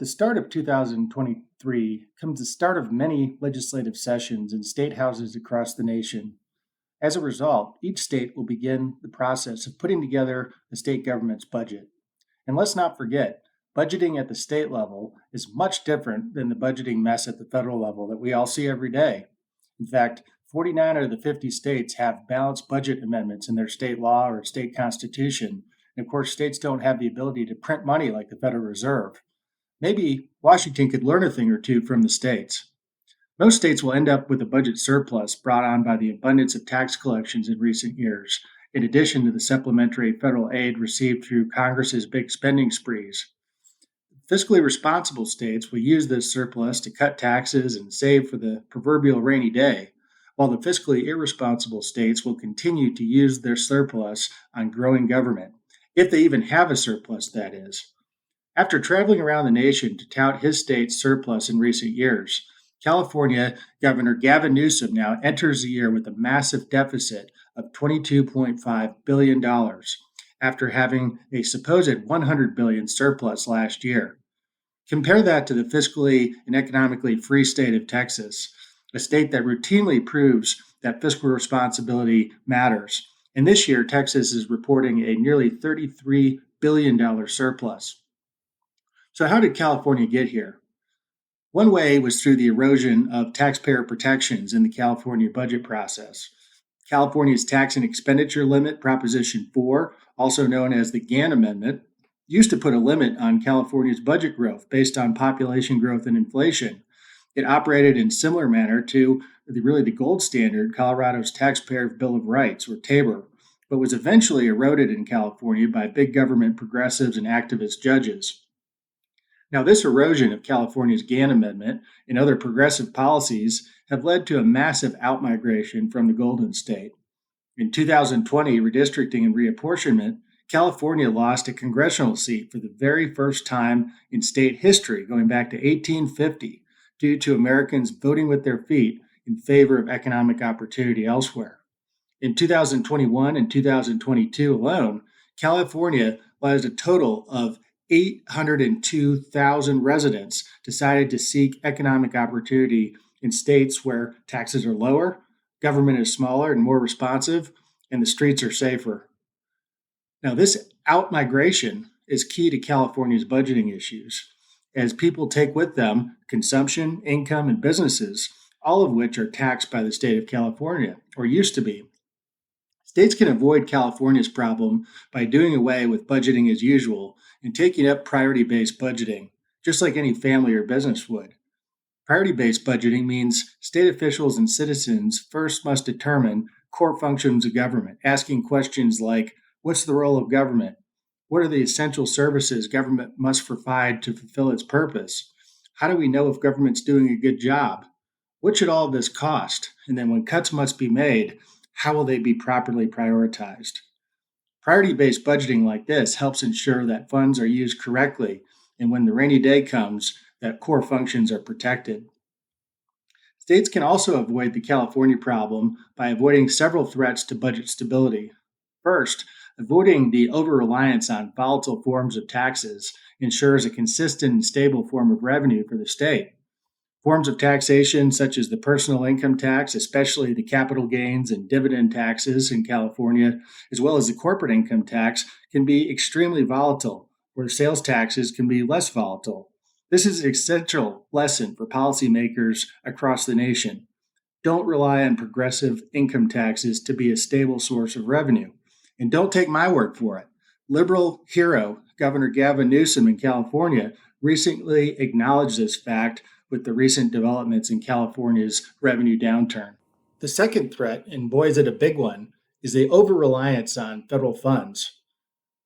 The start of 2023 comes the start of many legislative sessions in state houses across the nation. As a result, each state will begin the process of putting together the state government's budget. And let's not forget, budgeting at the state level is much different than the budgeting mess at the federal level that we all see every day. In fact, 49 out of the 50 states have balanced budget amendments in their state law or state constitution. And of course, states don't have the ability to print money like the Federal Reserve. Maybe Washington could learn a thing or two from the states. Most states will end up with a budget surplus brought on by the abundance of tax collections in recent years, in addition to the supplementary federal aid received through Congress's big spending sprees. Fiscally responsible states will use this surplus to cut taxes and save for the proverbial rainy day, while the fiscally irresponsible states will continue to use their surplus on growing government, if they even have a surplus, that is. After traveling around the nation to tout his state's surplus in recent years, California Governor Gavin Newsom now enters the year with a massive deficit of $22.5 billion after having a supposed $100 billion surplus last year. Compare that to the fiscally and economically free state of Texas, a state that routinely proves that fiscal responsibility matters. And this year, Texas is reporting a nearly $33 billion surplus. So how did California get here? One way was through the erosion of taxpayer protections in the California budget process. California's tax and expenditure limit, Proposition 4, also known as the Gann Amendment, used to put a limit on California's budget growth based on population growth and inflation. It operated in similar manner to the gold standard, Colorado's Taxpayer Bill of Rights, or TABOR, but was eventually eroded in California by big government progressives and activist judges. Now, this erosion of California's Gann Amendment and other progressive policies have led to a massive outmigration from the Golden State. In 2020, redistricting and reapportionment, California lost a congressional seat for the very first time in state history, going back to 1850, due to Americans voting with their feet in favor of economic opportunity elsewhere. In 2021 and 2022 alone, California lost a total of 802,000 residents decided to seek economic opportunity in states where taxes are lower, government is smaller and more responsive, and the streets are safer. Now, this outmigration is key to California's budgeting issues, as people take with them consumption, income, and businesses, all of which are taxed by the state of California, or used to be. States can avoid California's problem by doing away with budgeting as usual and taking up priority-based budgeting, just like any family or business would. Priority-based budgeting means state officials and citizens first must determine core functions of government, asking questions like, what's the role of government? What are the essential services government must provide to fulfill its purpose? How do we know if government's doing a good job? What should all of this cost? And then when cuts must be made, how will they be properly prioritized? Priority-based budgeting like this helps ensure that funds are used correctly, and when the rainy day comes, that core functions are protected. States can also avoid the California problem by avoiding several threats to budget stability. First, avoiding the over-reliance on volatile forms of taxes ensures a consistent and stable form of revenue for the state. Forms of taxation, such as the personal income tax, especially the capital gains and dividend taxes in California, as well as the corporate income tax, can be extremely volatile, where sales taxes can be less volatile. This is an essential lesson for policymakers across the nation. Don't rely on progressive income taxes to be a stable source of revenue. And don't take my word for it. Liberal hero Governor Gavin Newsom in California recently acknowledged this fact with the recent developments in California's revenue downturn. The second threat, and boy is it a big one, is the over-reliance on federal funds.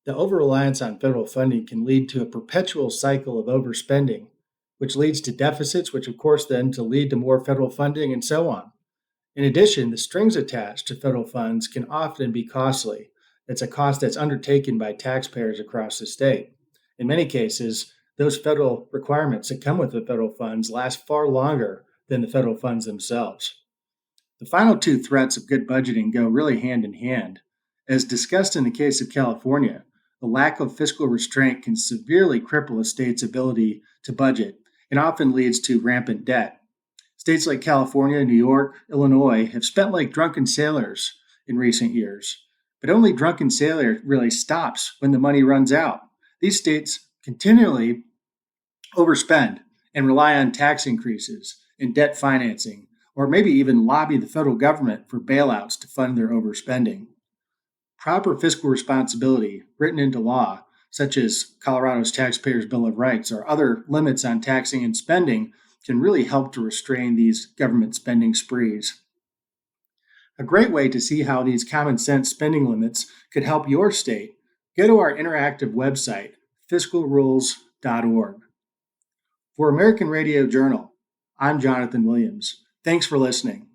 The over-reliance on federal funding can lead to a perpetual cycle of overspending, which leads to deficits, which of course then to lead to more federal funding and so on. In addition, the strings attached to federal funds can often be costly. It's a cost that's undertaken by taxpayers across the state. In many cases, those federal requirements that come with the federal funds last far longer than the federal funds themselves. The final two threats of good budgeting go really hand in hand. As discussed in the case of California, the lack of fiscal restraint can severely cripple a state's ability to budget and often leads to rampant debt. States like California, New York, Illinois have spent like drunken sailors in recent years. But only drunken sailor really stops when the money runs out. These states continually overspend and rely on tax increases and debt financing, or maybe even lobby the federal government for bailouts to fund their overspending. Proper fiscal responsibility, written into law, such as Colorado's Taxpayers' Bill of Rights or other limits on taxing and spending, can really help to restrain these government spending sprees. A great way to see how these common sense spending limits could help your state, go to our interactive website, fiscalrules.org. For American Radio Journal, I'm Jonathan Williams. Thanks for listening.